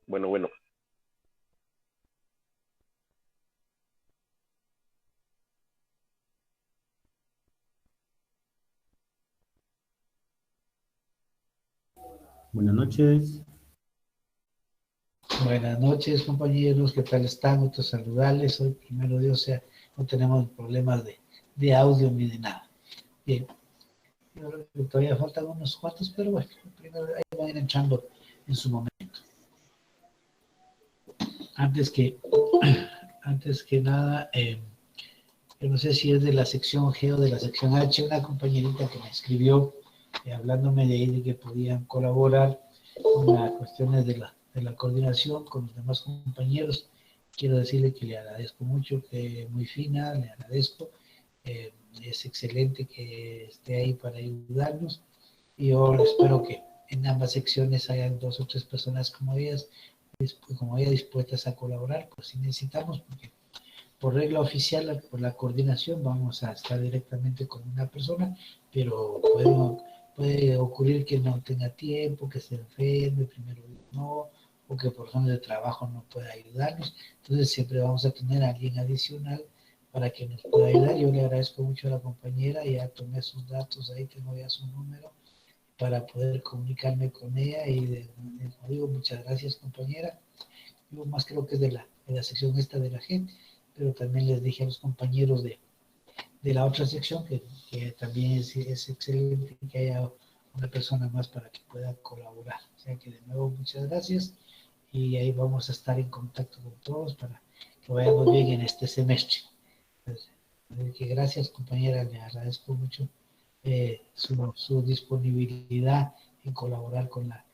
Bueno. Buenas noches. Buenas noches, compañeros. ¿Qué tal están? Gusto saludarles. Hoy, primero Dios, no tenemos problemas de audio ni de nada. Bien. Yo creo que todavía faltan unos cuantos, pero bueno, primero ahí van a ir entrando en su momento. Antes que nada, yo no sé si es de la sección G o de la sección H, una compañerita que me escribió hablándome de ahí de que podían colaborar con las cuestiones de la coordinación con los demás compañeros. Quiero decirle que le agradezco mucho, que es muy fina, le agradezco. Es excelente que esté ahí para ayudarnos y yo espero que en ambas secciones hayan 2 o 3 personas como ella dispuestas a colaborar, pues si necesitamos, porque por regla oficial, por la coordinación, vamos a estar directamente con una persona, pero puede ocurrir que no tenga tiempo, que se enferme, primero no, o que por razones de trabajo no pueda ayudarnos. Entonces siempre vamos a tener a alguien adicional para que nos pueda ayudar. Yo le agradezco mucho a la compañera, ya tomé sus datos, ahí tengo ya su número para poder comunicarme con ella y como digo, muchas gracias compañera. Yo más creo que es de la sección esta de la gente, pero también les dije a los compañeros de la otra sección que también es excelente que haya una persona más para que pueda colaborar. O sea que de nuevo muchas gracias y ahí vamos a estar en contacto con todos para que vayamos bien en este semestre. Pues, que gracias compañera, le agradezco mucho su disponibilidad en colaborar con la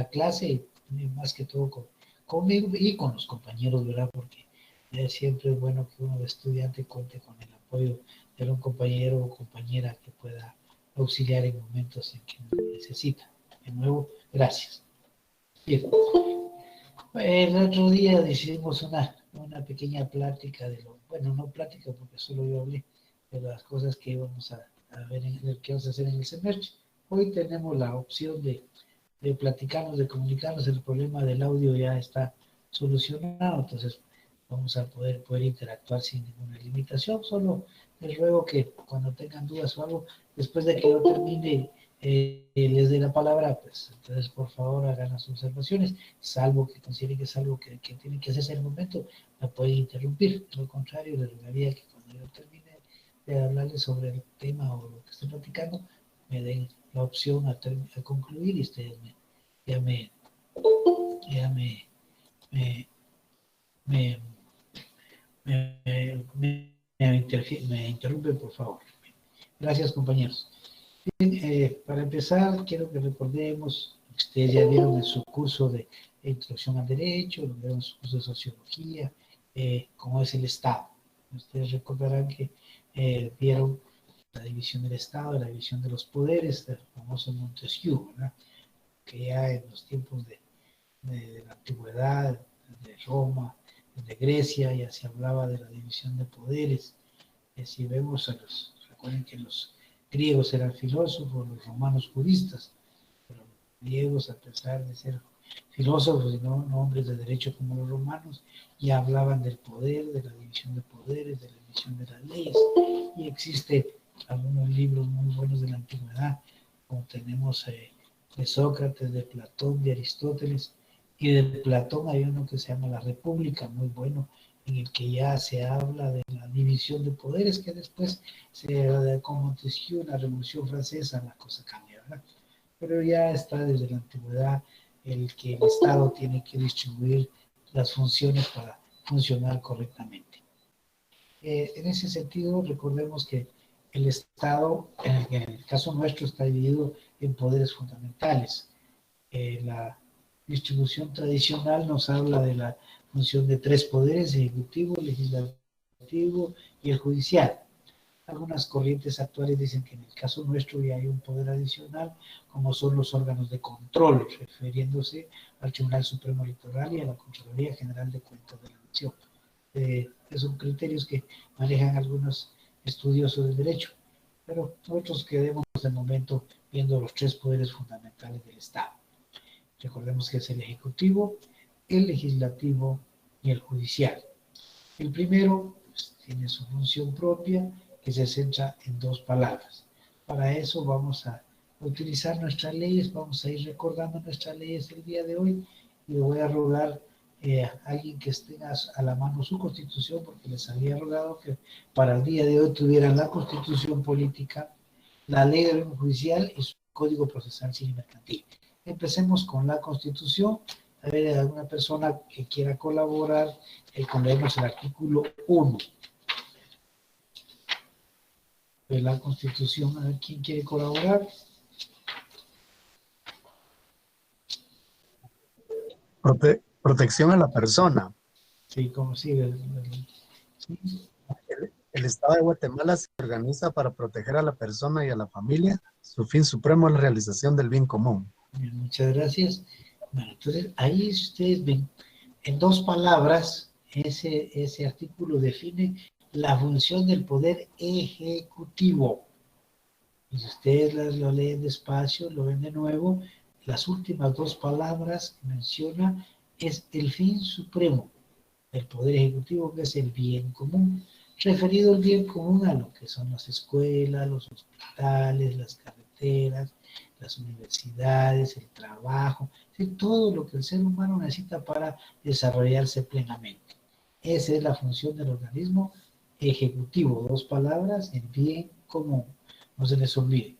clase y más que todo conmigo y con los compañeros, ¿verdad? Porque siempre es bueno que uno de estudiante cuente con el apoyo de un compañero o compañera que pueda auxiliar en momentos en que necesita. De nuevo, gracias. Bien. El otro día hicimos una pequeña plática bueno, no plática porque solo yo hablé de las cosas que íbamos a ver, que vamos a hacer en el semestre. Hoy tenemos la opción de platicarnos, de comunicarnos, el problema del audio ya está solucionado, entonces vamos a poder interactuar sin ninguna limitación. Solo les ruego que cuando tengan dudas o algo, después de que yo termine, les dé la palabra, pues entonces por favor hagan las observaciones, salvo que consideren que es algo que tienen que hacerse en el momento, la pueden interrumpir. Lo contrario, les rogaría que cuando yo termine de hablarles sobre el tema o lo que estoy platicando, me den la opción a concluir y ustedes ya me, ya me, me, me interrumpen, por favor. Gracias, compañeros. Bien, para empezar, quiero que recordemos, ustedes ya vieron en su curso de Introducción al Derecho, lo vieron en su curso de Sociología, cómo es el Estado. Ustedes recordarán que vieron la división del Estado, la división de los poderes, del famoso Montesquieu, ¿verdad? Que ya en los tiempos de la antigüedad, de Roma, de Grecia, ya se hablaba de la división de poderes. Si vemos recuerden que los griegos eran filósofos, los romanos juristas, pero los griegos, a pesar de ser filósofos y no hombres de derecho como los romanos, ya hablaban del poder, de la división de poderes, de la división de las leyes. Y existen algunos libros muy buenos de la antigüedad, como tenemos de Sócrates, de Platón, de Aristóteles, y de Platón hay uno que se llama La República, muy bueno, en el que ya se habla de la división de poderes, que después, con Montesquieu, la Revolución Francesa, la cosa cambia, ¿verdad? Pero ya está desde la antigüedad el que el Estado tiene que distribuir las funciones para funcionar correctamente. En ese sentido, recordemos que el Estado, en el caso nuestro, está dividido en poderes fundamentales. La distribución tradicional nos habla de la función de 3 poderes: ejecutivo, legislativo y el judicial. Algunas corrientes actuales dicen que en el caso nuestro ya hay un poder adicional, como son los órganos de control, refiriéndose al Tribunal Supremo Electoral y a la Contraloría General de Cuentas de la Nación. Son criterios que manejan algunos estudiosos del derecho, pero nosotros quedemos de momento viendo los 3 poderes fundamentales del Estado. Recordemos que es el Ejecutivo, el legislativo y el judicial. El primero pues, tiene su función propia que se centra en dos palabras. Para eso vamos a utilizar nuestras leyes, vamos a ir recordando nuestras leyes el día de hoy y le voy a rogar a alguien que tenga a la mano su constitución, porque les había rogado que para el día de hoy tuvieran la constitución política, la ley de orden judicial y su código procesal civil y mercantil. Empecemos con la constitución. A ver, alguna persona que quiera colaborar, con leernos el artículo 1 de la constitución. A ver, ¿quién quiere colaborar? Protección a la persona. Sí, como sigue. Sí. El Estado de Guatemala se organiza para proteger a la persona y a la familia. Su fin supremo es la realización del bien común. Bien, muchas gracias. Bueno, entonces ahí ustedes ven, en dos palabras, ese artículo define la función del poder ejecutivo. Y si ustedes lo leen despacio, lo ven de nuevo, las últimas dos palabras que menciona es el fin supremo del poder ejecutivo, que es el bien común. Referido al bien común a lo que son las escuelas, los hospitales, las carreteras, las universidades, el trabajo, todo lo que el ser humano necesita para desarrollarse plenamente. Esa es la función del organismo ejecutivo. Dos palabras, el bien común. No se les olvide.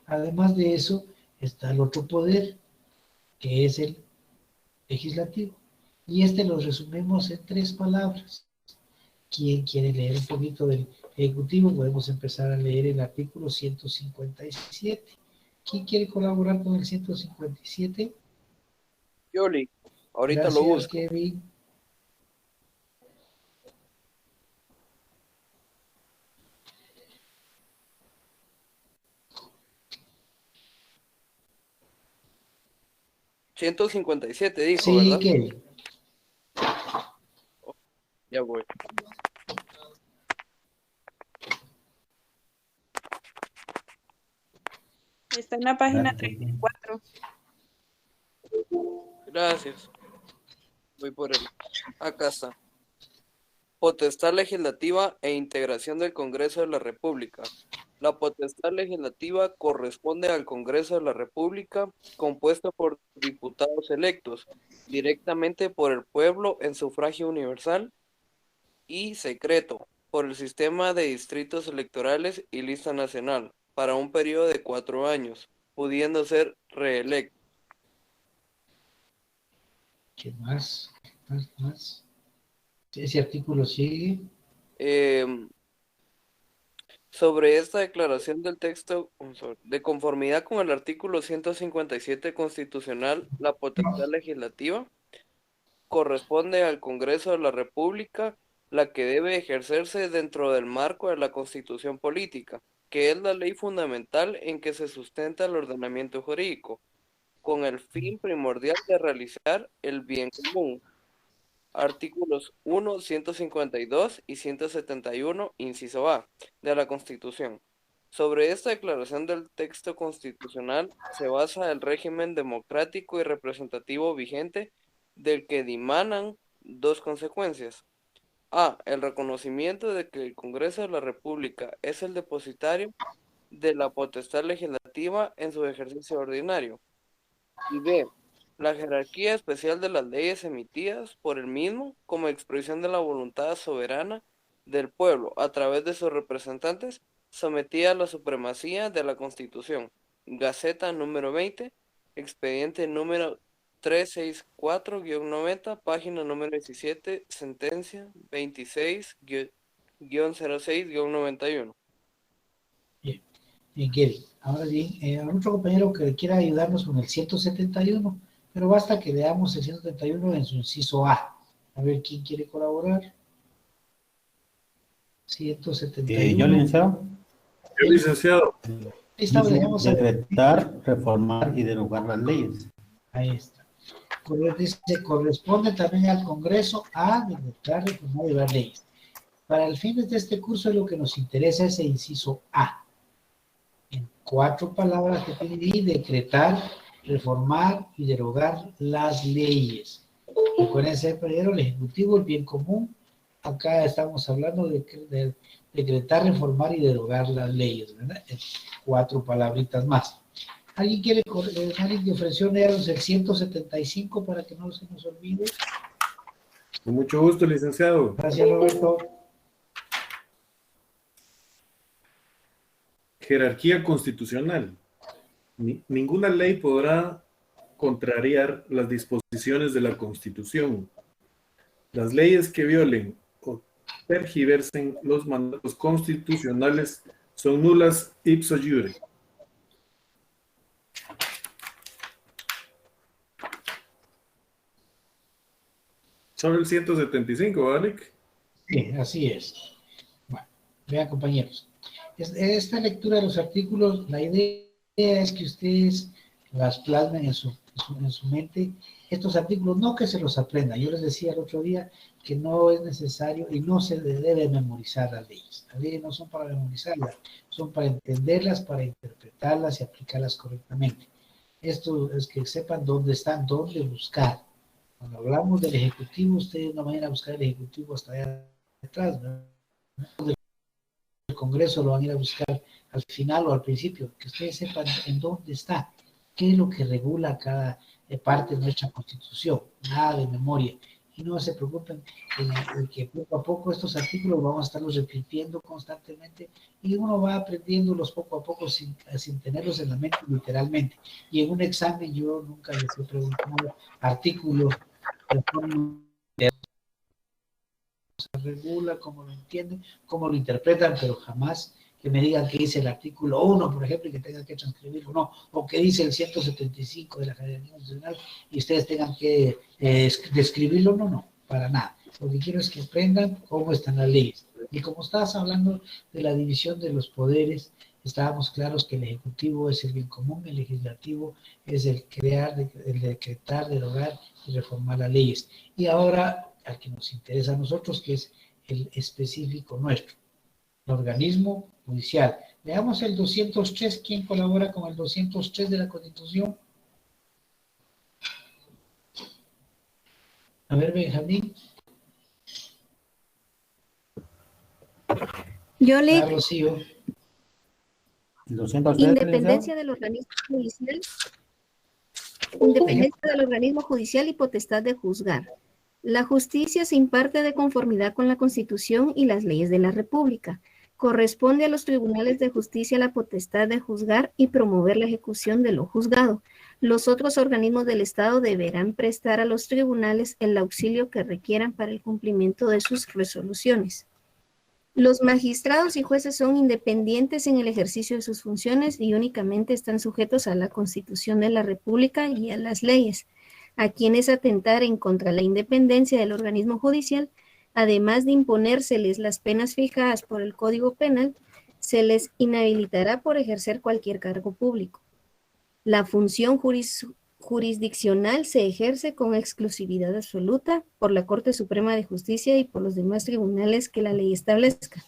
Además de eso, está el otro poder, que es el legislativo. Y este lo resumimos en tres palabras. ¿Quién quiere leer un poquito del ejecutivo? Podemos empezar a leer el artículo 157. ¿Quién quiere colaborar con el 157? Yoli, ahorita lo Gracias, busco. Kevin. $157 dijo, Sí, ¿verdad? Kevin. Ya voy. Está en la página 34. Gracias. Voy por él. Acá está. Potestad legislativa e integración del Congreso de la República. La potestad legislativa corresponde al Congreso de la República, compuesto por diputados electos directamente por el pueblo en sufragio universal y secreto por el sistema de distritos electorales y lista nacional para un periodo de 4 años, pudiendo ser reelecto. ¿Qué más? ¿Más? Ese artículo sigue. Sobre esta declaración del texto, de conformidad con el artículo 157 constitucional, la potestad legislativa corresponde al Congreso de la República, la que debe ejercerse dentro del marco de la Constitución política, que es la ley fundamental en que se sustenta el ordenamiento jurídico, con el fin primordial de realizar el bien común. Artículos 1, 152 y 171, inciso A, de la Constitución. Sobre esta declaración del texto constitucional se basa el régimen democrático y representativo vigente, del que dimanan dos consecuencias. A. El reconocimiento de que el Congreso de la República es el depositario de la potestad legislativa en su ejercicio ordinario. Y B. La jerarquía especial de las leyes emitidas por el mismo como expresión de la voluntad soberana del pueblo a través de sus representantes, sometida a la supremacía de la Constitución. Gaceta número 20, expediente número 364-90, página número 17, sentencia 26-06-91. Bien, bien, Kevin. Ahora bien, hay otro compañero que quiera ayudarnos con el 171, pero basta que leamos el 171 en su inciso A. A ver quién quiere colaborar. 171. Yo, licenciado. Yo, licenciado. Ahí está, dejamos el... Decretar, reformar y derogar las leyes. Ahí está. Dice, corresponde también al Congreso a decretar, reformar y derogar leyes. Para el fines de este curso, lo que nos interesa es el inciso A. En 4 palabras que tiene ahí: decretar, reformar y derogar las leyes. Acuérdense primero el Ejecutivo, el bien común. Acá estamos hablando de decretar, reformar y derogar las leyes, ¿verdad? 4 palabritas más. ¿Alguien quiere, alguien que ofreció leernos el 175 para que no se nos olvide? Con mucho gusto, licenciado. Gracias, Roberto. Jerarquía constitucional. Ninguna ley podrá contrariar las disposiciones de la Constitución. Las leyes que violen o tergiversen los mandatos constitucionales son nulas ipso iure. Sobre el 175, Alec. Sí, así es. Bueno, vean, compañeros. Esta lectura de los artículos, la idea es que ustedes las plasmen en su mente. Estos artículos, no que se los aprendan. Yo les decía el otro día que no es necesario y no se debe memorizar las leyes. Las leyes no son para memorizarlas, son para entenderlas, para interpretarlas y aplicarlas correctamente. Esto es que sepan dónde están, dónde buscar. Cuando hablamos del Ejecutivo, ustedes no van a ir a buscar el Ejecutivo hasta allá atrás, ¿no? El Congreso lo van a ir a buscar al final o al principio, que ustedes sepan en dónde está, qué es lo que regula cada parte de nuestra Constitución, nada de memoria. Y no se preocupen en que poco a poco estos artículos vamos a estarlos repitiendo constantemente y uno va aprendiéndolos poco a poco sin tenerlos en la mente literalmente. Y en un examen yo nunca les he preguntado artículos de forma se regula, cómo lo entienden, cómo lo interpretan, pero jamás que me digan que dice el artículo 1, por ejemplo, y que tengan que transcribirlo, no, o que dice el 175 de la Jerarquía Constitucional y ustedes tengan que describirlo, no, para nada. Lo que quiero es que aprendan cómo están las leyes. Y como estabas hablando de la división de los poderes, estábamos claros que el Ejecutivo es el bien común, el Legislativo es el crear, el decretar, derogar y reformar las leyes. Y ahora, al que nos interesa a nosotros, que es el específico nuestro, el organismo judicial. Veamos el 203, ¿quién colabora con el 203 de la Constitución? A ver, Benjamín. Yo le Rocío. 203, independencia del organismo judicial, independencia del organismo judicial y potestad de juzgar. La justicia se imparte de conformidad con la Constitución y las leyes de la República. Corresponde a los tribunales de justicia la potestad de juzgar y promover la ejecución de lo juzgado. Los otros organismos del Estado deberán prestar a los tribunales el auxilio que requieran para el cumplimiento de sus resoluciones. Los magistrados y jueces son independientes en el ejercicio de sus funciones y únicamente están sujetos a la Constitución de la República y a las leyes. A quienes atentaren contra la independencia del organismo judicial, además de imponérseles las penas fijadas por el Código Penal, se les inhabilitará por ejercer cualquier cargo público. La función jurisdiccional se ejerce con exclusividad absoluta por la Corte Suprema de Justicia y por los demás tribunales que la ley establezca.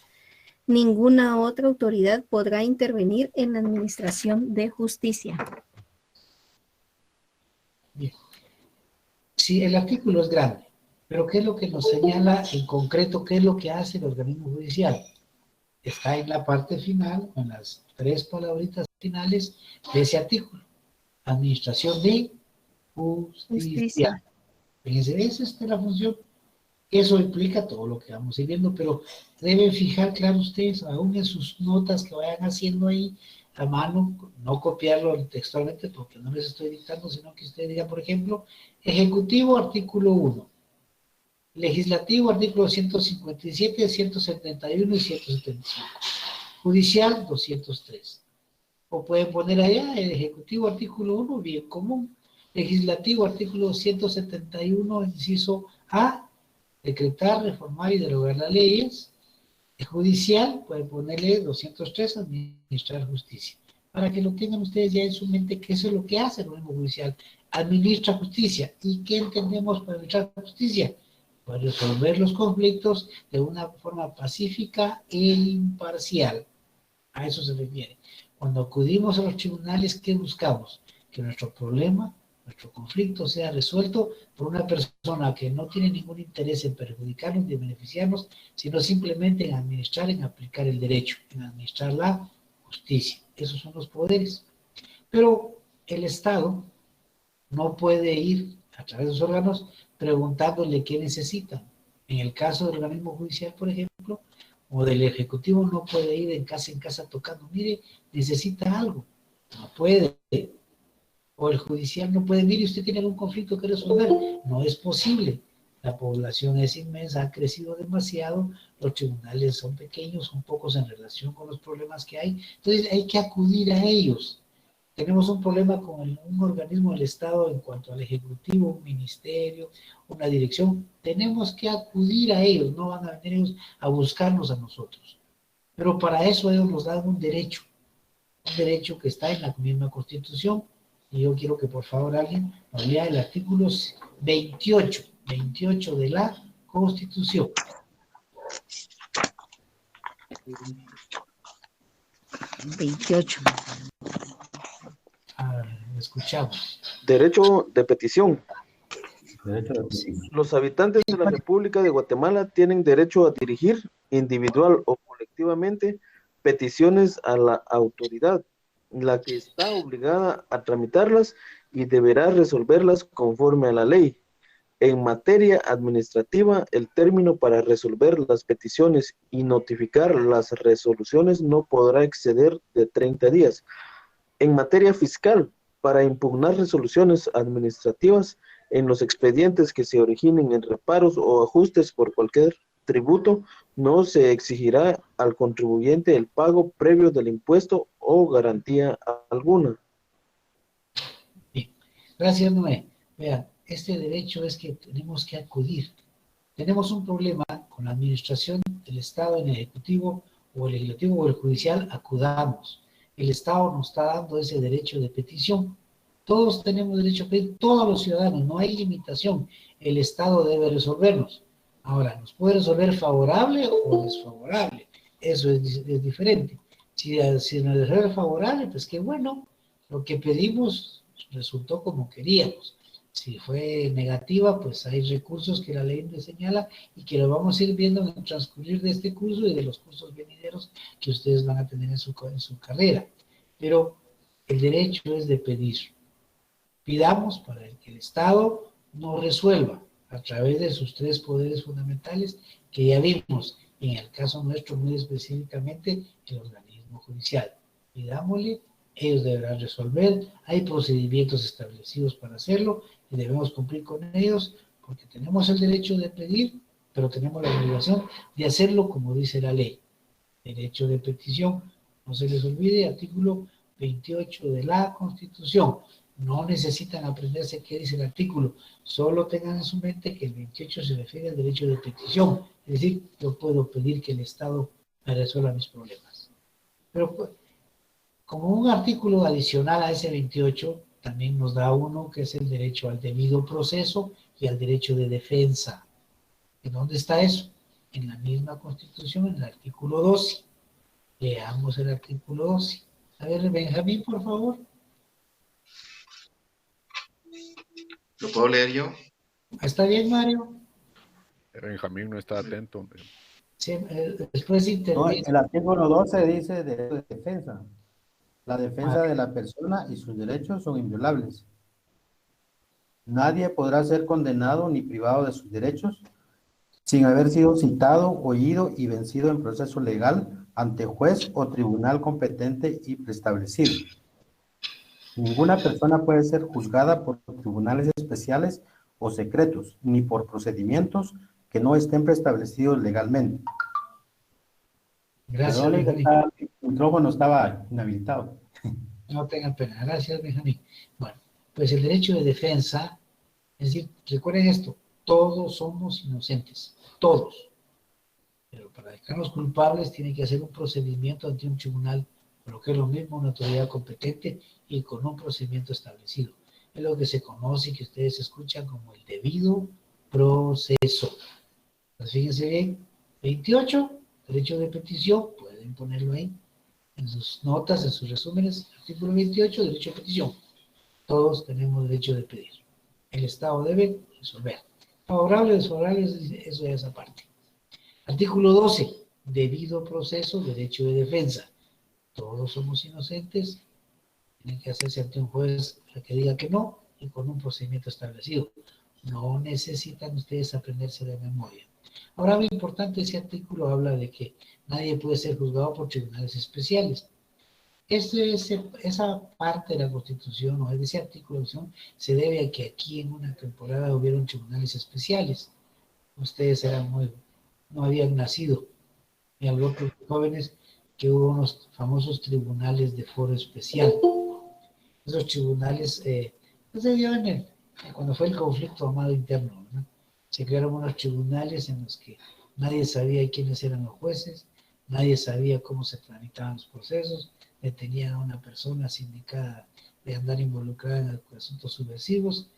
Ninguna otra autoridad podrá intervenir en la administración de justicia. Bien. Sí, el artículo es grande, pero ¿qué es lo que nos señala en concreto? ¿Qué es lo que hace el organismo judicial? Está en la parte final, en las 3 palabritas finales de ese artículo. Administración de justicia. Fíjense, esa es la función. Eso implica todo lo que vamos a ir viendo, pero deben fijar, claro, ustedes, aún en sus notas que vayan haciendo ahí a mano, no copiarlo textualmente porque no les estoy dictando, sino que ustedes digan, por ejemplo, Ejecutivo, artículo 1, Legislativo, artículo 157, 171 y 175, Judicial, 203. O pueden poner allá el Ejecutivo, artículo 1, bien común, Legislativo, artículo 171, inciso A, decretar, reformar y derogar las leyes. Judicial, pueden ponerle 203, administrar justicia. Para que lo tengan ustedes ya en su mente, que eso es lo que hace el organismo judicial. Administra justicia. ¿Y qué entendemos por administrar justicia? Para resolver los conflictos de una forma pacífica e imparcial. A eso se refiere. Cuando acudimos a los tribunales, ¿qué buscamos? Que nuestro problema nuestro conflicto sea resuelto por una persona que no tiene ningún interés en perjudicarnos ni beneficiarnos, sino simplemente en administrar, en aplicar el derecho, en administrar la justicia. Esos son los poderes. Pero el Estado no puede ir a través de sus órganos preguntándole qué necesitan. En el caso del organismo judicial, por ejemplo, o del Ejecutivo, no puede ir en casa tocando, mire, necesita algo. No puede. O el judicial no puede, mire, usted tiene algún conflicto que resolver. No es posible. La población es inmensa, ha crecido demasiado, los tribunales son pequeños, son pocos en relación con los problemas que hay. Entonces hay que acudir a ellos. Tenemos un problema con un organismo del Estado en cuanto al Ejecutivo, un ministerio, una dirección. Tenemos que acudir a ellos, no van a venir ellos a buscarnos a nosotros. Pero para eso ellos nos dan un derecho que está en la misma Constitución. Y yo quiero que por favor alguien nos lea el artículo 28 de la Constitución. 28. Escuchamos. Derecho de petición. Derecho de petición. Los habitantes de la República de Guatemala tienen derecho a dirigir, individual o colectivamente, peticiones a la autoridad, la que está obligada a tramitarlas y deberá resolverlas conforme a la ley. En materia administrativa, el término para resolver las peticiones y notificar las resoluciones no podrá exceder de 30 días. En materia fiscal, para impugnar resoluciones administrativas en los expedientes que se originen en reparos o ajustes por cualquier tributo, no se exigirá al contribuyente el pago previo del impuesto o garantía alguna. Bien. Gracias, Noé. Vean, este derecho es que tenemos que acudir. Tenemos un problema con la administración del Estado en el Ejecutivo o el Legislativo o el Judicial, acudamos. El Estado nos está dando ese derecho de petición. Todos tenemos derecho a pedir, todos los ciudadanos, no hay limitación. El Estado debe resolvernos. Ahora, ¿nos puede resolver favorable o desfavorable? Eso es diferente. Si nos resuelve favorable, pues qué bueno, lo que pedimos resultó como queríamos. Si fue negativa, pues hay recursos que la ley nos señala y que lo vamos a ir viendo en el transcurrir de este curso y de los cursos venideros que ustedes van a tener en su carrera. Pero el derecho es de pedir. Pidamos para que el Estado nos resuelva a través de sus 3 poderes fundamentales que ya vimos, en el caso nuestro muy específicamente el organismo judicial. Pidámosle, ellos deberán resolver, hay procedimientos establecidos para hacerlo y debemos cumplir con ellos porque tenemos el derecho de pedir, pero tenemos la obligación de hacerlo como dice la ley. Derecho de petición, no se les olvide, artículo 28 de la Constitución. No necesitan aprenderse qué dice el artículo, solo tengan en su mente que el 28 se refiere al derecho de petición, es decir, yo puedo pedir que el Estado me resuelva mis problemas. Pero como un artículo adicional a ese 28, también nos da uno que es el derecho al debido proceso y al derecho de defensa. ¿En dónde está eso? En la misma Constitución, en el artículo 12. Leamos el artículo 12. A ver, Benjamín, por favor. ¿Lo puedo leer yo? ¿Está bien, Mario? Benjamín no está atento. Sí, después No, interviene. el artículo 12 dice de defensa. La defensa de la persona y sus derechos son inviolables. Nadie podrá ser condenado ni privado de sus derechos sin haber sido citado, oído y vencido en proceso legal ante juez o tribunal competente y preestablecido. Ninguna persona puede ser juzgada por tribunales especiales o secretos, ni por procedimientos que no estén preestablecidos legalmente. Gracias, Perdón, Benjamín. el micrófono estaba inhabilitado. No tengan pena. Gracias, Benjamín. Bueno, pues el derecho de defensa, es decir, recuerden esto, todos somos inocentes, todos. Pero para dejarnos culpables tiene que hacer un procedimiento ante un tribunal, por lo que es lo mismo una autoridad competente y con un procedimiento establecido. Es lo que se conoce y que ustedes escuchan como el debido proceso. Pues fíjense bien, 28, derecho de petición, pueden ponerlo ahí en sus notas, en sus resúmenes, artículo 28, derecho de petición. Todos tenemos derecho de pedir. El Estado debe resolver. Favorable o desfavorable, eso ya es aparte. Artículo 12. Debido proceso, derecho de defensa. Todos somos inocentes. Tienen que hacerse ante un juez que diga que no y con un procedimiento establecido. No necesitan ustedes aprenderse de memoria. Ahora, lo importante, ese artículo habla de que nadie puede ser juzgado por tribunales especiales. Esa parte de la Constitución o de ese artículo de la Constitución se debe a que aquí en una temporada hubieron tribunales especiales. Ustedes no habían nacido, y al otros jóvenes, que hubo unos famosos tribunales de foro especial. Esos tribunales, se dio cuando fue el conflicto armado interno, ¿no? Se crearon unos tribunales en los que nadie sabía quiénes eran los jueces, nadie sabía cómo se tramitaban los procesos, detenían a una persona sindicada de andar involucrada en asuntos subversivos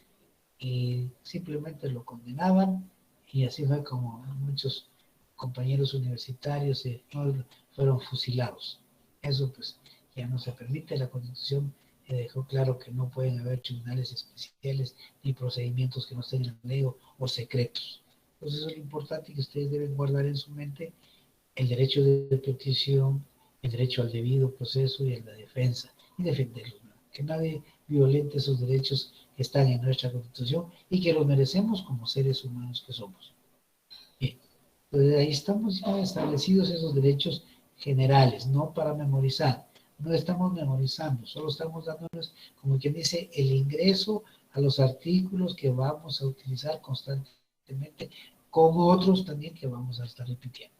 y simplemente lo condenaban, y así fue como muchos compañeros universitarios fueron fusilados. Eso pues ya no se permite. La Constitución dejó claro que no pueden haber tribunales especiales ni procedimientos que no estén en la ley o secretos. Entonces eso es lo importante que ustedes deben guardar en su mente: el derecho de petición, el derecho al debido proceso y a la defensa, y defenderlos, ¿no? Que nadie violente esos derechos que están en nuestra Constitución y que los merecemos como seres humanos que somos. Bien, entonces ahí estamos ya establecidos esos derechos generales, no para memorizar. No estamos memorizando, solo estamos dándonos, como quien dice, el ingreso a los artículos que vamos a utilizar constantemente, con otros también que vamos a estar repitiendo.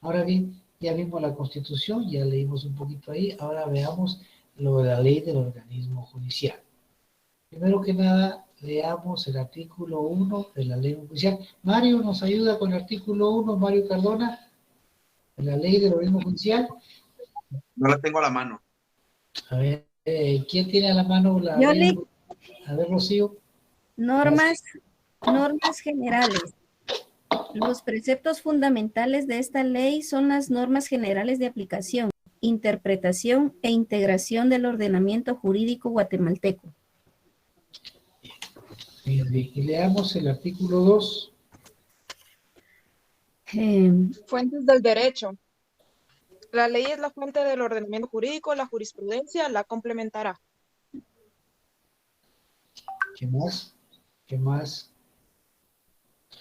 Ahora bien, ya vimos la Constitución, ya leímos un poquito ahí, ahora veamos lo de la ley del organismo judicial. Primero que nada, leamos el artículo 1 de la ley judicial. Mario, ¿nos ayuda con el artículo 1, Mario Cardona, de la ley del organismo judicial? No la tengo a la mano. A ver, ¿quién tiene a la mano la Yo ley? A ver, Rocío. Normas generales. Los preceptos fundamentales de esta ley son las normas generales de aplicación, interpretación e integración del ordenamiento jurídico guatemalteco. Bien, y leamos el artículo 2. Fuentes del derecho. La ley es la fuente del ordenamiento jurídico, la jurisprudencia la complementará. ¿Qué más? ¿Qué más?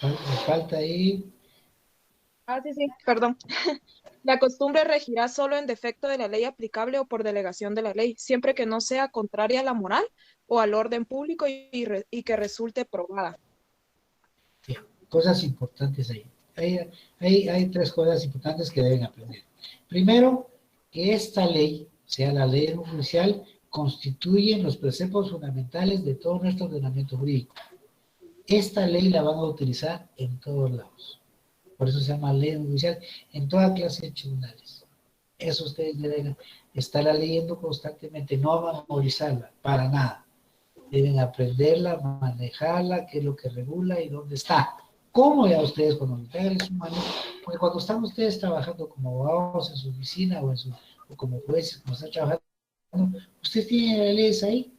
Me falta ahí. Sí, perdón. La costumbre regirá solo en defecto de la ley aplicable o por delegación de la ley, siempre que no sea contraria a la moral o al orden público y que resulte probada. Bien, cosas importantes ahí. Hay tres cosas importantes que deben aprender. Primero, que esta ley, sea la ley judicial, constituye los preceptos fundamentales de todo nuestro ordenamiento jurídico. Esta ley la van a utilizar en todos lados. Por eso se llama ley judicial, en toda clase de tribunales. Eso ustedes deben estarla leyendo constantemente, no memorizarla, para nada. Deben aprenderla, manejarla, qué es lo que regula y dónde está. ¿Cómo? Ya ustedes cuando le pegan en su mano, porque cuando están ustedes trabajando como abogados en su oficina o como jueces, como están trabajando, ustedes tienen las leyes ahí.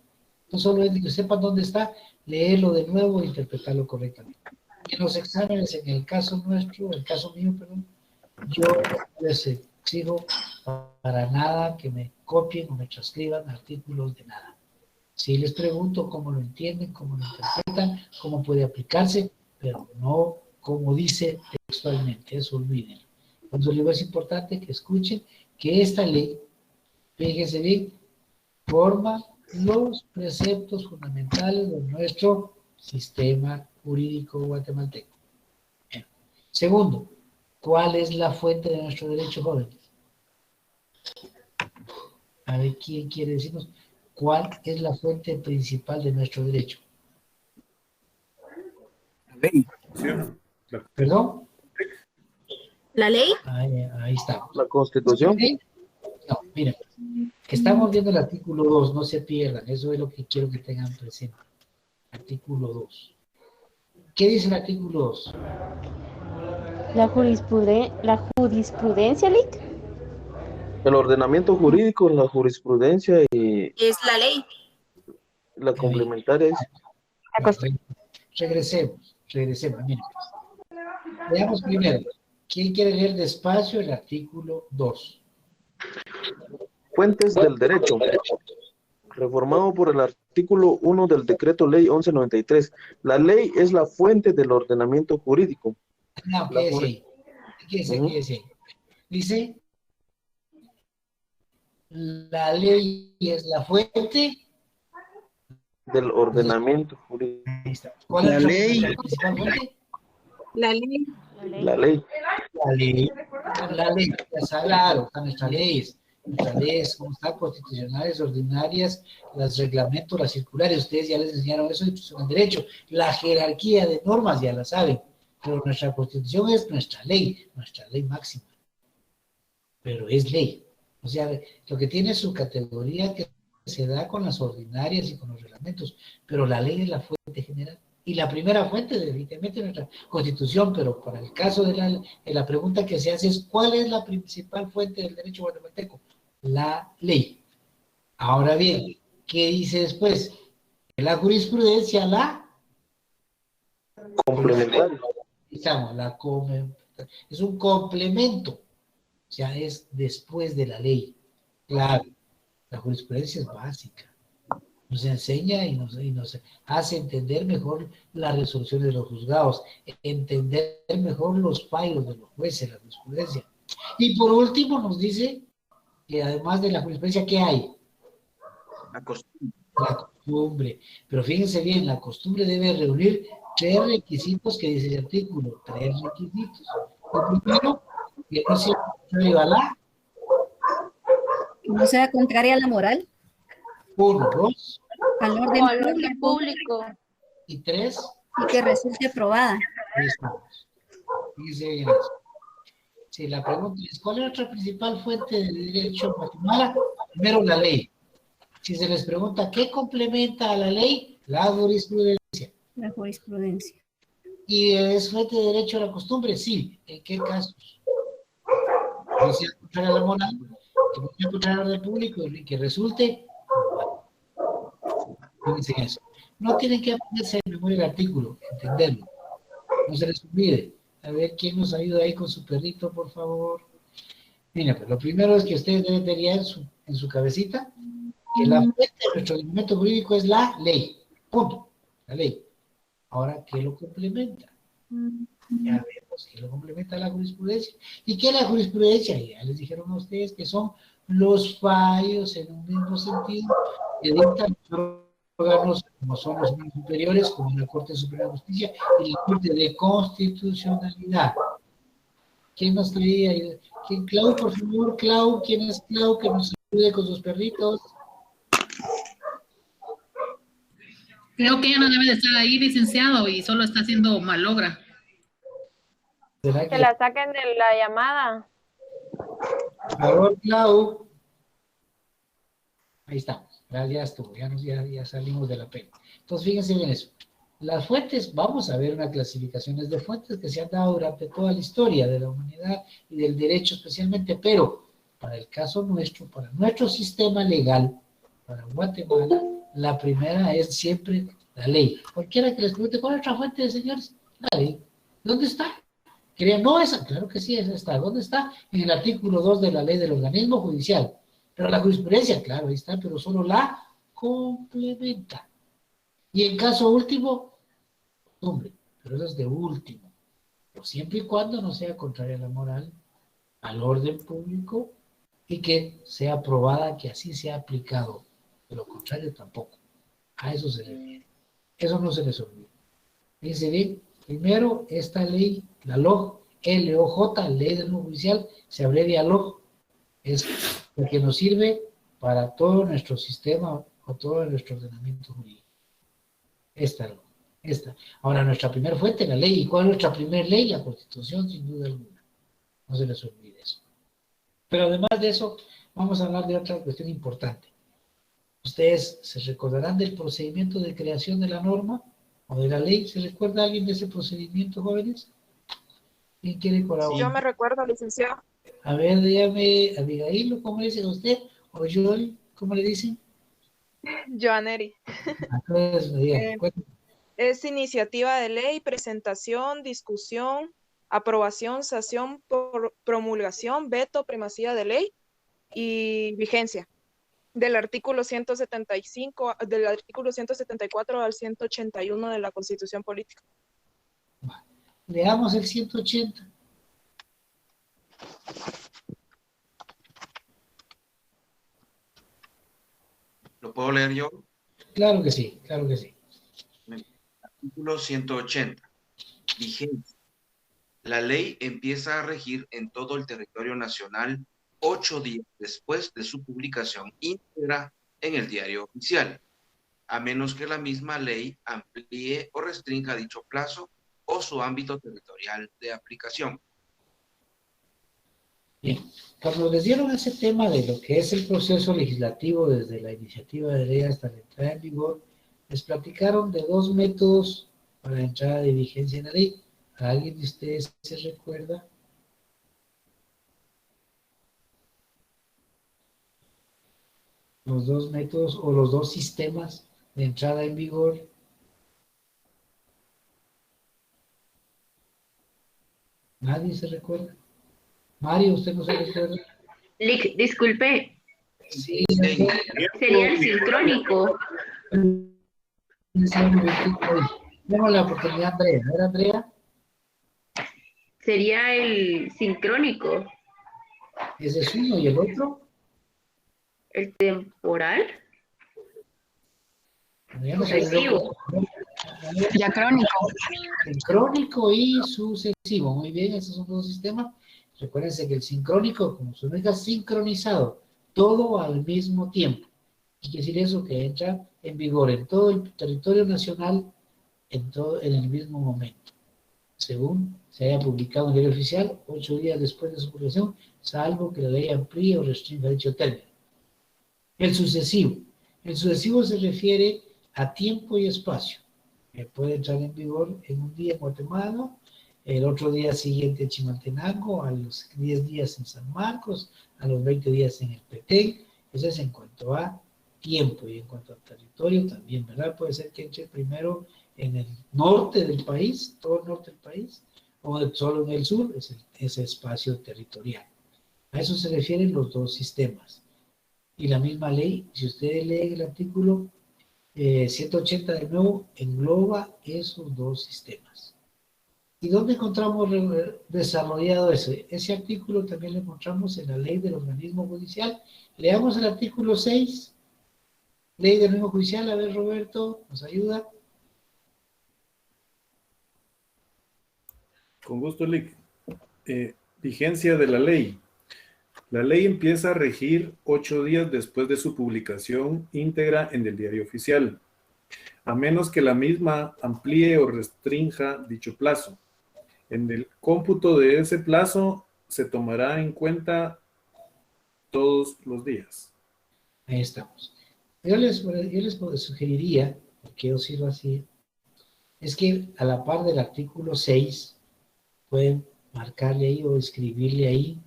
No solo es que sepan dónde está, leerlo de nuevo e interpretarlo correctamente. En los exámenes, en el caso nuestro, el caso mío, perdón, yo no les exijo para nada que me copien o me transcriban artículos de nada. Si les pregunto cómo lo entienden, cómo lo interpretan, cómo puede aplicarse, pero no como dice textualmente, eso olviden. Entonces, es importante que escuchen que esta ley, fíjense bien, forma los preceptos fundamentales de nuestro sistema jurídico guatemalteco. Bien. Segundo, ¿cuál es la fuente de nuestro derecho, jóvenes? A ver, ¿quién quiere decirnos cuál es la fuente principal de nuestro derecho? La ley. ¿Perdón? ¿La ley? Ahí está. La Constitución. No, miren, estamos viendo el artículo 2, no se pierdan, eso es lo que quiero que tengan presente. Artículo 2. ¿Qué dice el artículo 2? La jurisprudencia, Lic. El ordenamiento jurídico, la jurisprudencia y... Es la ley. La complementaria es... Regresemos. Miren. Veamos primero. ¿Quién quiere leer despacio el artículo 2? Fuentes del derecho. Reformado por el artículo 1 del Decreto Ley 1193. La ley es la fuente del ordenamiento jurídico. No, ¿qué dice? Dice, la ley es la fuente del ordenamiento jurídico. ¿Cuál es la principal fuente? La ley. La ley. La ley, claro, están nuestras leyes, como están constitucionales, ordinarias, los reglamentos, las circulares, ustedes ya les enseñaron eso en el derecho, la jerarquía de normas ya la saben, pero nuestra constitución es nuestra ley máxima, pero es ley, o sea, lo que tiene su categoría que se da con las ordinarias y con los reglamentos, pero la ley es la fuente general. Y la primera fuente, definitivamente, es nuestra Constitución, pero para el caso de la pregunta que se hace es, ¿cuál es la principal fuente del derecho guatemalteco? La ley. Ahora bien, ¿qué dice después? La jurisprudencia, la complementaria. Es un complemento, o sea, es después de la ley. Claro, la jurisprudencia es básica. Nos enseña y nos hace entender mejor las resoluciones de los juzgados, entender mejor los fallos de los jueces, la jurisprudencia. Y por último nos dice que además de la jurisprudencia, ¿qué hay? La costumbre. La costumbre. Pero fíjense bien, la costumbre debe reunir 3 requisitos que dice el artículo, 3 requisitos. El primero, que no sea contrario a la... Que no sea contraria a la moral. 1, 2. Al orden público. Y 3. Y que resulte probada. Fíjense bien eso. Sí, la pregunta es, ¿cuál es nuestra principal fuente de derecho en Guatemala? Primero, la ley. Si se les pregunta, ¿qué complementa a la ley? La jurisprudencia. La jurisprudencia. ¿Y es fuente de derecho a la costumbre? Sí. ¿En qué casos? Que sea contraria a la moral, que no sea contraria al orden público y que resulte. Fíjense eso. No tienen que aprenderse de memoria el artículo, entenderlo. No se les olvide. A ver, ¿quién nos ayuda ahí con su perrito, por favor? Mira, pues lo primero es que ustedes deben tener en su cabecita que la fuente de nuestro ordenamiento jurídico es la ley. Punto. La ley. Ahora, ¿qué lo complementa? Ya vemos que lo complementa la jurisprudencia. ¿Y qué es la jurisprudencia? Ya les dijeron a ustedes que son los fallos en un mismo sentido que dictan los órganos como son los superiores, como la Corte Suprema de Justicia y la Corte de Constitucionalidad. ¿Quién nos traía? ¿Quién? Clau, por favor, Clau. ¿Quién es Clau? Que nos ayude con sus perritos. Creo que ella no debe de estar ahí, licenciado, y solo está haciendo malogra. Que la saquen de la llamada. Por favor, Clau. Ahí estamos. Ya estuvo, ya salimos de la pena. Entonces, fíjense bien eso. Las fuentes, vamos a ver unas clasificaciones de fuentes que se han dado durante toda la historia de la humanidad y del derecho especialmente, pero para el caso nuestro, para nuestro sistema legal, para Guatemala, la primera es siempre la ley. Cualquiera que les pregunte, ¿cuál es otra fuente, señores? La ley. ¿Dónde está? ¿Crean? No, esa, claro que sí, esa está. ¿Dónde está? En el artículo 2 de la ley del organismo judicial. Pero la jurisprudencia, claro, ahí está, pero solo la complementa. Y en caso último, costumbre, pero eso es de último. Pero siempre y cuando no sea contraria a la moral, al orden público, y que sea aprobada, que así sea aplicado. De lo contrario, tampoco. A eso se refiere. Eso no se les olvida. Fíjense bien, primero, esta ley, la LOJ, LOJ, Ley del Orden Judicial, se abrevia LOJ, es la que nos sirve para todo nuestro sistema o todo nuestro ordenamiento jurídico. Esta. Ahora, nuestra primera fuente, la ley. ¿Y cuál es nuestra primera ley? La Constitución, sin duda alguna. No se les olvide eso. Pero además de eso, vamos a hablar de otra cuestión importante. ¿Ustedes se recordarán del procedimiento de creación de la norma o de la ley? ¿Se recuerda alguien de ese procedimiento, jóvenes? ¿Quién quiere colaborar? Yo me recuerdo, licenciado. A ver, dígame, Abigail, ¿cómo le dicen a usted? O Joel, ¿cómo le dicen? Joaneri. Entonces, me diga, Es iniciativa de ley, presentación, discusión, aprobación, sanción, promulgación, veto, primacía de ley y vigencia. Del artículo 175, del artículo 174 al 181 de la Constitución Política. Leamos el 180. ¿Lo puedo leer yo? Claro que sí, claro que sí. Artículo 180. Vigencia. La ley empieza a regir en todo el territorio nacional 8 días después de su publicación íntegra en el Diario Oficial, a menos que la misma ley amplíe o restrinja dicho plazo o su ámbito territorial de aplicación. Bien, cuando les dieron ese tema de lo que es el proceso legislativo desde la iniciativa de ley hasta la entrada en vigor, les platicaron de 2 métodos para la entrada de vigencia en la ley. ¿Alguien de ustedes se recuerda? Los 2 métodos o los 2 sistemas de entrada en vigor. ¿Nadie se recuerda? Mario, ¿usted no se recuerda? Disculpe. Sí, Sería el sincrónico. Tengo la oportunidad, Andrea. A ver, Andrea. Sería el sincrónico. Ese es uno, ¿y el otro? El temporal. Sucesivo. Diacrónico. Sincrónico y sucesivo. Muy bien, esos son 2 sistemas. Recuérdense que el sincrónico, como se diga, sincronizado, todo al mismo tiempo. ¿Qué quiere decir eso? Que entra en vigor en todo el territorio nacional en el mismo momento, según se haya publicado en el Diario Oficial 8 días después de su publicación, salvo que la ley amplíe o restrinja dicho término. El sucesivo se refiere a tiempo y espacio. Puede entrar en vigor en un día en Guatemala, el otro día siguiente en Chimaltenango, a los 10 días en San Marcos, a los 20 días en el Petén. Eso es en cuanto a tiempo, y en cuanto a territorio también, ¿verdad? Puede ser que entre primero en el norte del país, todo el norte del país, o solo en el sur, ese espacio territorial. A eso se refieren los 2 sistemas. Y la misma ley, si ustedes leen el artículo 180 de nuevo, engloba esos 2 sistemas. ¿Y dónde encontramos desarrollado ese? Ese artículo también lo encontramos en la ley del organismo judicial. Leamos el artículo 6, ley del organismo judicial. A ver, Roberto, ¿nos ayuda? Con gusto, Lic. Vigencia de la ley. La ley empieza a regir 8 días después de su publicación íntegra en el Diario Oficial, a menos que la misma amplíe o restrinja dicho plazo. En el cómputo de ese plazo se tomará en cuenta todos los días. Ahí estamos. Yo les sugeriría, porque yo sirvo así, es que a la par del artículo 6, pueden marcarle ahí o escribirle ahí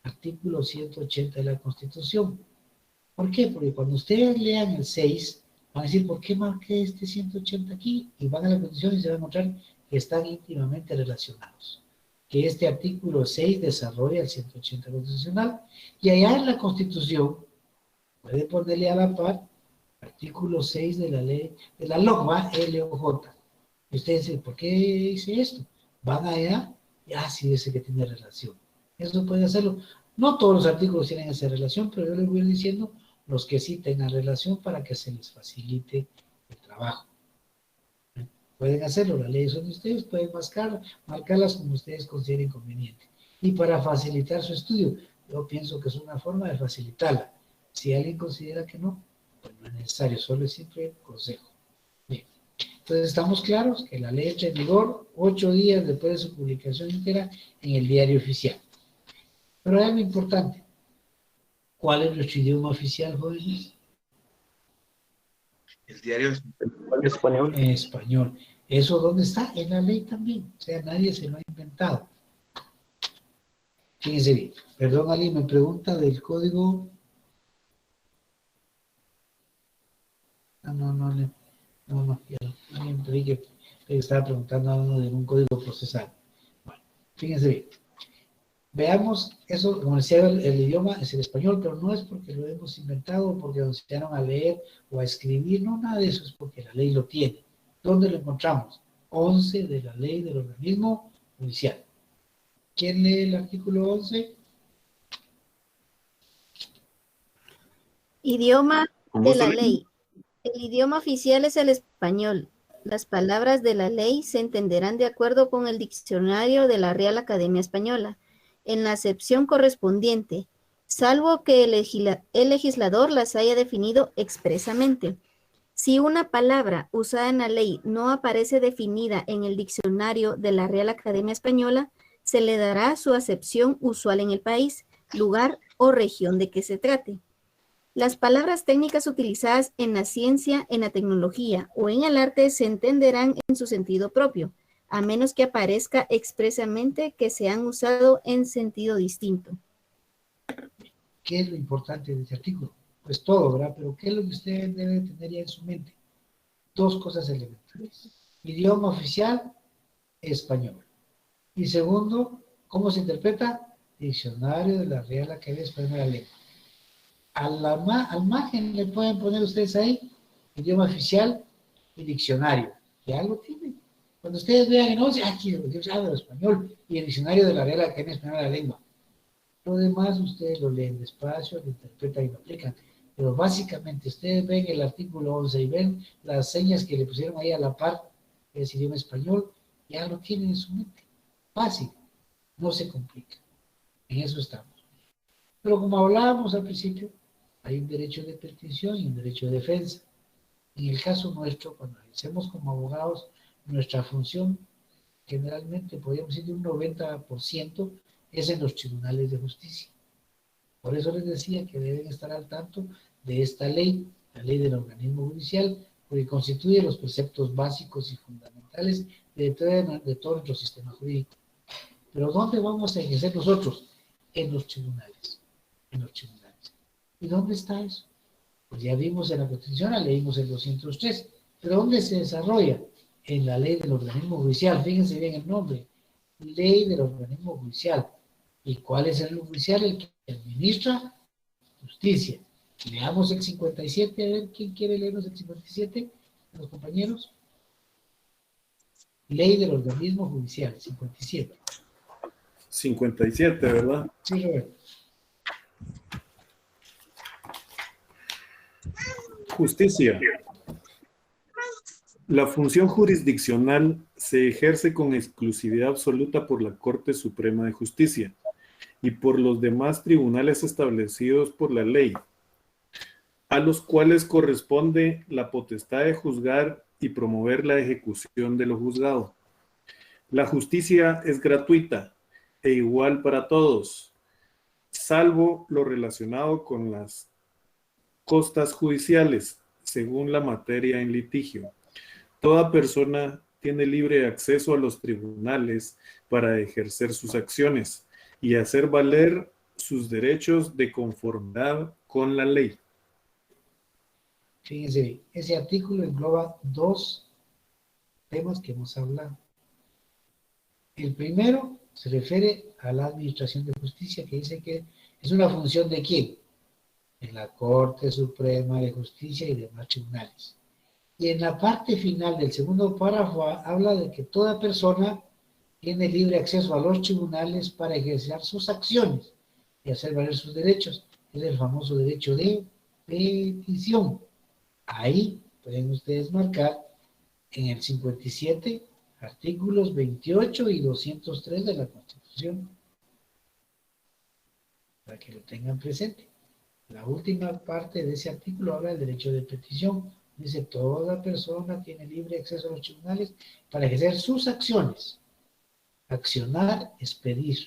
artículo 180 de la Constitución. ¿Por qué? Porque cuando ustedes lean el 6, van a decir, ¿por qué marqué este 180 aquí? Y van a la Constitución y se van a encontrar que están íntimamente relacionados. Que este artículo 6 desarrolla el 180 constitucional, y allá en la Constitución, puede ponerle a la par, artículo 6 de la ley, de la LOJBA, LOJ. Y ustedes dicen, ¿por qué hice esto? Van allá, y sí dice que tiene relación. Eso puede hacerlo. No todos los artículos tienen esa relación, pero yo les voy a ir diciendo los que sí tengan relación para que se les facilite el trabajo. Pueden hacerlo, las leyes son de ustedes, pueden marcarlas como ustedes consideren conveniente. Y para facilitar su estudio, yo pienso que es una forma de facilitarla. Si alguien considera que no, pues no es necesario, solo es simple consejo. Bien. Entonces estamos claros que la ley entra en vigor 8 días después de su publicación íntegra en el Diario Oficial. Pero hay algo importante. ¿Cuál es nuestro idioma oficial, jóvenes? El diario español. Español. ¿Eso dónde está? En la ley también. O sea, nadie se lo ha inventado. Fíjense bien. Perdón, alguien me pregunta del código. Alguien creí que estaba preguntando a uno de un código procesal. Bueno, fíjense bien. Veamos, eso, como decía, el idioma es el español, pero no es porque lo hemos inventado o porque nos enseñaron a leer o a escribir, no, nada de eso, es porque la ley lo tiene. ¿Dónde lo encontramos? 11 de la ley del organismo judicial. ¿Quién lee el artículo 11? Idioma de la ley. El idioma oficial es el español. Las palabras de la ley se entenderán de acuerdo con el diccionario de la Real Academia Española, en la acepción correspondiente, salvo que el legislador las haya definido expresamente. Si una palabra usada en la ley no aparece definida en el diccionario de la Real Academia Española, se le dará su acepción usual en el país, lugar o región de que se trate. Las palabras técnicas utilizadas en la ciencia, en la tecnología o en el arte se entenderán en su sentido propio, a menos que aparezca expresamente que se han usado en sentido distinto. ¿Qué es lo importante de este artículo? Pues todo, ¿verdad? Pero ¿qué es lo que usted debe tener ya en su mente? Dos cosas elementales. Idioma oficial, español. Y segundo, ¿cómo se interpreta? Diccionario de la Real Academia Española de la Lengua. Al margen le pueden poner ustedes ahí idioma oficial y diccionario. Ya lo tienen. Cuando ustedes vean en 11, aquí Dios habla español y el diccionario de la Real Academia Española de la Lengua. Lo demás ustedes lo leen despacio, lo interpretan y lo aplican. Pero básicamente ustedes ven el artículo 11 y ven las señas que le pusieron ahí a la par, que es idioma español, ya lo tienen en su mente. Fácil, no se complica. En eso estamos. Pero como hablábamos al principio, hay un derecho de petición y un derecho de defensa. En el caso nuestro, cuando ejercemos como abogados, nuestra función generalmente, podríamos decir, de un 90% es en los tribunales de justicia. Por eso les decía que deben estar al tanto de esta ley, la ley del organismo judicial, porque constituye los preceptos básicos y fundamentales de todo nuestro sistema jurídico. Pero ¿dónde vamos a ejercer nosotros? En los tribunales. En los tribunales. ¿Y dónde está eso? Pues ya vimos en la Constitución, leímos el 203. ¿Pero dónde se desarrolla? En la ley del organismo judicial. Fíjense bien el nombre. Ley del organismo judicial. ¿Y cuál es el judicial? El que administra justicia. Leamos el 57, a ver, ¿quién quiere leernos el 57? ¿Los compañeros? Ley del organismo judicial, 57. 57, ¿verdad? Sí, Roberto. Justicia. La función jurisdiccional se ejerce con exclusividad absoluta por la Corte Suprema de Justicia y por los demás tribunales establecidos por la ley, a los cuales corresponde la potestad de juzgar y promover la ejecución de lo juzgado. La justicia es gratuita e igual para todos, salvo lo relacionado con las costas judiciales, según la materia en litigio. Toda persona tiene libre acceso a los tribunales para ejercer sus acciones y hacer valer sus derechos de conformidad con la ley. Fíjense, ese artículo engloba dos temas que hemos hablado. El primero se refiere a la administración de justicia, que dice que es una función de ¿quién? En la Corte Suprema de Justicia y demás tribunales. Y en la parte final del segundo párrafo habla de que toda persona tiene libre acceso a los tribunales para ejercer sus acciones y hacer valer sus derechos. Es el famoso derecho de petición. Ahí pueden ustedes marcar en el 57 artículos 28 y 203 de la Constitución, para que lo tengan presente. La última parte de ese artículo habla del derecho de petición. Dice, toda persona tiene libre acceso a los tribunales para ejercer sus acciones. Accionar es pedir.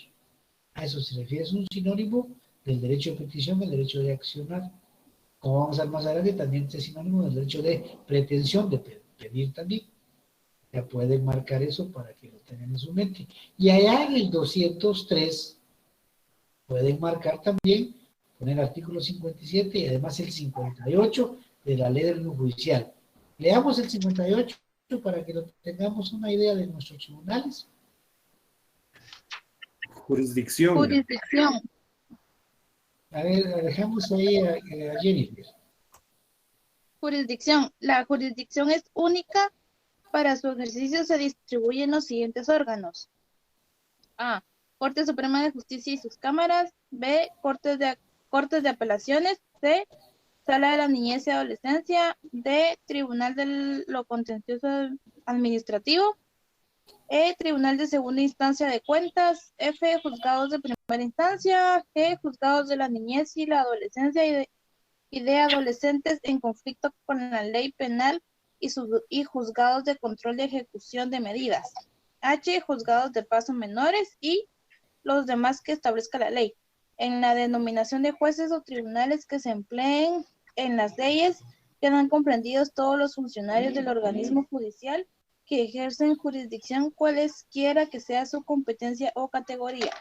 A eso se refiere, es un sinónimo del derecho de petición, el derecho de accionar. Como vamos a ver más adelante, también es sinónimo del derecho de pretensión, de pedir también. Ya pueden marcar eso para que lo tengan en su mente. Y allá en el 203 pueden marcar también, poner el artículo 57 y además el 58, de la ley del judicial. Leamos el 58 para que tengamos una idea de nuestros tribunales. Jurisdicción. Jurisdicción. A ver, dejamos ahí a Jennifer. Jurisdicción. La jurisdicción es única. Para su ejercicio se distribuyen los siguientes órganos. A. Corte Suprema de Justicia y sus cámaras. B. Cortes de apelaciones. C. Sala de la Niñez y Adolescencia. D. Tribunal de lo Contencioso Administrativo. E. Tribunal de Segunda Instancia de Cuentas. F. Juzgados de Primera Instancia. G. Juzgados de la Niñez y la Adolescencia y de adolescentes en conflicto con la ley penal y juzgados de control de ejecución de medidas. H. Juzgados de paso menores y los demás que establezca la ley. En la denominación de jueces o tribunales que se empleen en las leyes quedan comprendidos todos los funcionarios del organismo judicial que ejercen jurisdicción cualesquiera que sea su competencia o categoría.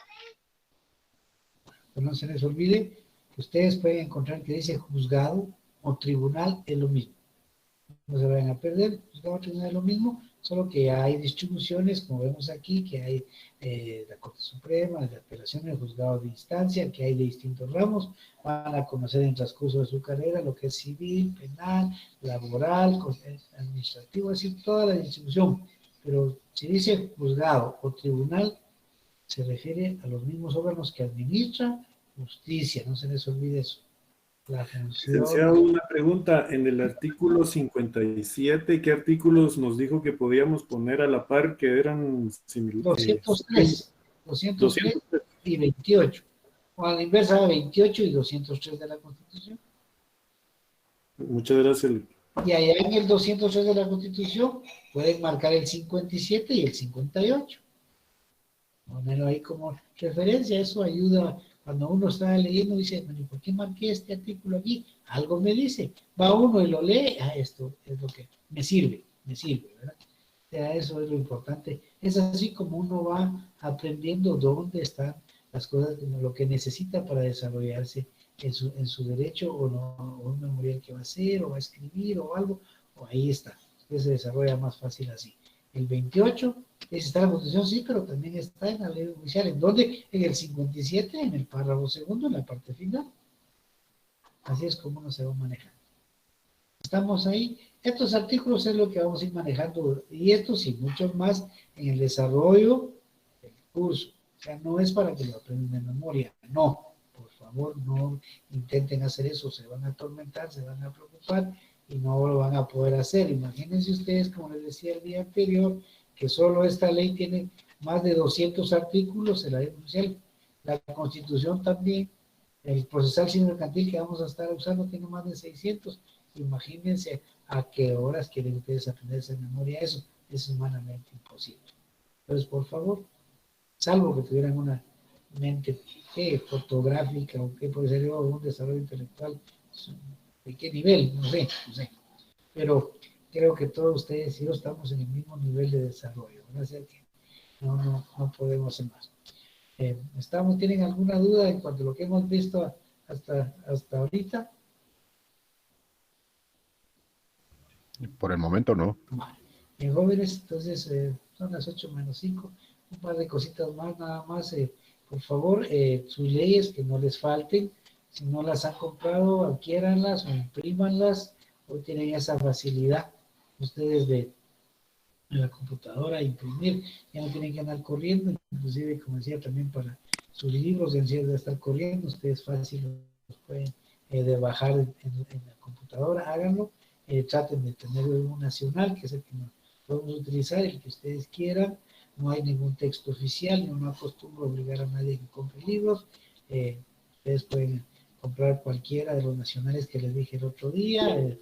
No se les olvide que ustedes pueden encontrar que dice juzgado o tribunal es lo mismo. No se vayan a perder, juzgado o tribunal es lo mismo, solo que hay distribuciones, como vemos aquí, que hay la Corte Suprema, de apelaciones, juzgados de instancia, que hay de distintos ramos. Van a conocer en el transcurso de su carrera lo que es civil, penal, laboral, administrativo, es decir, toda la distribución. Pero si dice juzgado o tribunal, se refiere a los mismos órganos que administran justicia, no se les olvide eso. La función... Licenciado, una pregunta. En el artículo 57, ¿qué artículos nos dijo que podíamos poner a la par que eran similares? 203 y 28. O a la inversa, 28 y 203 de la Constitución. Muchas gracias. Y allá en el 203 de la Constitución pueden marcar el 57 y el 58. Ponerlo ahí como referencia, eso ayuda. Cuando uno está leyendo, dice, ¿por qué marqué este artículo aquí? Algo me dice. Va uno y lo lee, esto es lo que me sirve, ¿verdad? O sea, eso es lo importante. Es así como uno va aprendiendo dónde están las cosas, lo que necesita para desarrollarse en su derecho, o un memorial que va a hacer, o va a escribir, o algo, o ahí está. Entonces se desarrolla más fácil así. El 28 está en la Constitución, sí, pero también está en la ley judicial. ¿En dónde? En el 57, en el párrafo segundo, en la parte final. Así es como uno se va manejando. Estamos ahí. Estos artículos es lo que vamos a ir manejando, y estos y muchos más en el desarrollo del curso. O sea, no es para que lo aprendan de memoria, no. Por favor, no intenten hacer eso, se van a atormentar, se van a preocupar, y no lo van a poder hacer. Imagínense ustedes, como les decía el día anterior, que solo esta ley tiene más de 200 artículos en la ley judicial. La Constitución también, el procesal civil mercantil que vamos a estar usando tiene más de 600. Imagínense a qué horas quieren ustedes aprenderse de memoria eso. Es humanamente imposible. Entonces, por favor, salvo que tuvieran una mente fotográfica o que puede ser un desarrollo intelectual, ¿de qué nivel? No sé. Pero creo que todos ustedes y yo estamos en el mismo nivel de desarrollo, ¿verdad? O sea que no podemos hacer más. ¿Tienen alguna duda en cuanto a lo que hemos visto hasta ahorita? Por el momento no. Bien, jóvenes, entonces son las 8:05, un par de cositas más, nada más. Por favor, sus leyes que no les falten. Si no las han comprado, adquiéranlas o imprímanlas, o tienen esa facilidad ustedes de en la computadora imprimir, ya no tienen que andar corriendo, inclusive como decía también para sus libros en de estar corriendo, ustedes fácil los pueden de bajar en la computadora, háganlo, traten de tener un nacional, que es el que nos podemos utilizar, el que ustedes quieran, no hay ningún texto oficial, yo no acostumbro a obligar a nadie que compre libros, ustedes pueden comprar cualquiera de los nacionales que les dije el otro día,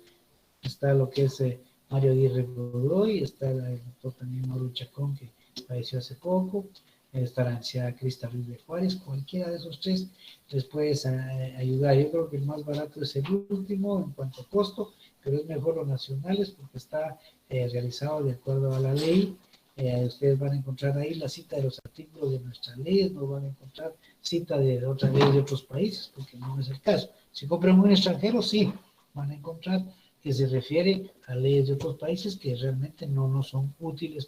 está lo que es Mario Aguirre Godoy, está el doctor también Mauro Chacón, que falleció hace poco, está la anciana Crista Ruiz de Juárez, cualquiera de esos tres les puedes ayudar. Yo creo que el más barato es el último en cuanto a costo, pero es mejor los nacionales porque está realizado de acuerdo a la ley. Ustedes van a encontrar ahí la cita de los artículos de nuestras leyes, no van a encontrar cita de otras leyes de otros países, porque no es el caso. Si compran un extranjero, sí, van a encontrar que se refiere a leyes de otros países que realmente no nos son útiles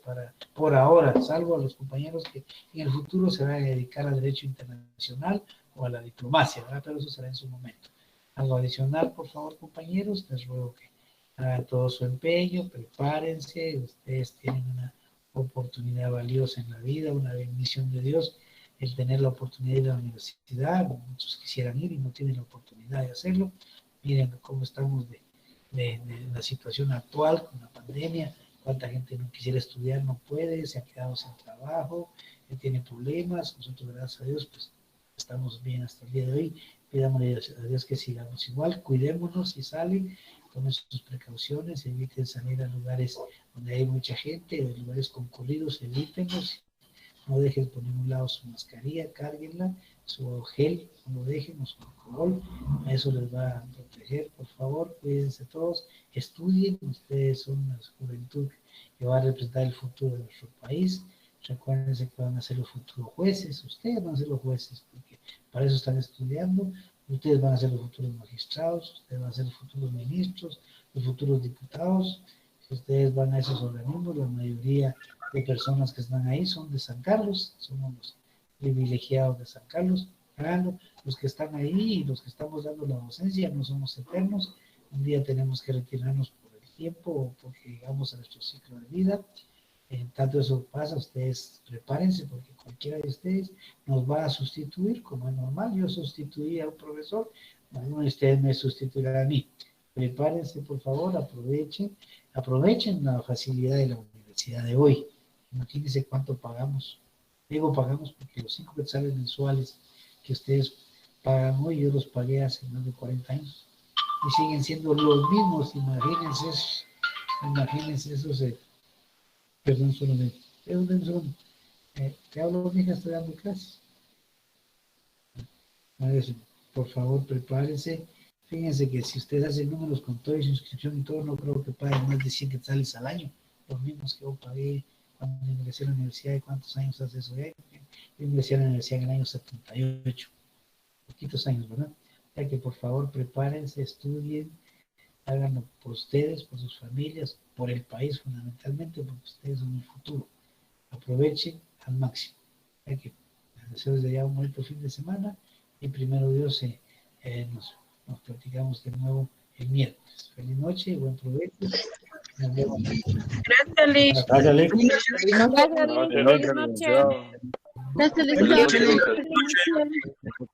por ahora, salvo a los compañeros que en el futuro se van a dedicar al derecho internacional o a la diplomacia, ¿verdad? Pero eso será en su momento. Algo adicional, por favor, compañeros, les ruego que hagan todo su empeño, prepárense, ustedes tienen una oportunidad valiosa en la vida, una bendición de Dios, el tener la oportunidad de ir a la universidad, muchos quisieran ir y no tienen la oportunidad de hacerlo. Miren cómo estamos de la situación actual con la pandemia, cuánta gente no quisiera estudiar, no puede, se ha quedado sin trabajo, tiene problemas. Nosotros, gracias a Dios, pues estamos bien hasta el día de hoy. Pidámosle a Dios que sigamos igual, cuidémonos si salen, tomen sus precauciones, eviten salir a lugares donde hay mucha gente, de lugares concurridos, evítenlos. No dejen por ningún lado su mascarilla, cárguenla, su gel, no lo dejen, o su alcohol, a eso les va a proteger, por favor, cuídense todos, estudien, ustedes son la juventud que va a representar el futuro de nuestro país, recuérdense que van a ser los futuros jueces, ustedes van a ser los jueces, porque para eso están estudiando, ustedes van a ser los futuros magistrados, ustedes van a ser los futuros ministros, los futuros diputados, ustedes van a esos organismos, la mayoría de personas que están ahí son de San Carlos, somos los privilegiados de San Carlos, háganlo, los que están ahí y los que estamos dando la docencia no somos eternos, un día tenemos que retirarnos por el tiempo o porque llegamos a nuestro ciclo de vida, en tanto eso pasa, ustedes prepárense porque cualquiera de ustedes nos va a sustituir, como es normal, yo sustituí a un profesor, alguno de ustedes me sustituirá a mí, prepárense por favor, aprovechen la facilidad de la universidad de hoy. Imagínense cuánto pagamos. Digo pagamos porque los 5 quetzales mensuales que ustedes pagan hoy, yo los pagué hace más de 40 años. Y siguen siendo los mismos, imagínense eso. Imagínense eso. Perdón, solo te hablo, mija, estoy dando clases. A ver, por favor, prepárense. Fíjense que si ustedes hacen números con toda su inscripción y todo, no creo que paguen más de 100 quetzales al año. Los mismos que yo pagué cuando ingresé a la universidad. ¿Y cuántos años hace eso? Yo ingresé a la universidad en el año 78. Poquitos años, ¿verdad? Ya que por favor prepárense, estudien, háganlo por ustedes, por sus familias, por el país fundamentalmente, porque ustedes son el futuro. Aprovechen al máximo. Ya que les deseo desde ya un bonito fin de semana y primero Dios nos platicamos de nuevo el miércoles. Feliz noche y buen provecho. Nos vemos. Gracias, Lick. Gracias, Lick. Feliz noche. Gracias,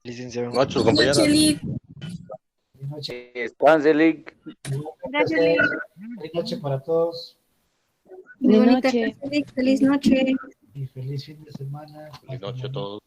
Licenciado. Noches, compañeras. Feliz noche. Descanse, Lick. Gracias, Lick. Feliz noche para todos. Muy bonita. Feliz noche. Y feliz fin de semana. Feliz noche a todos.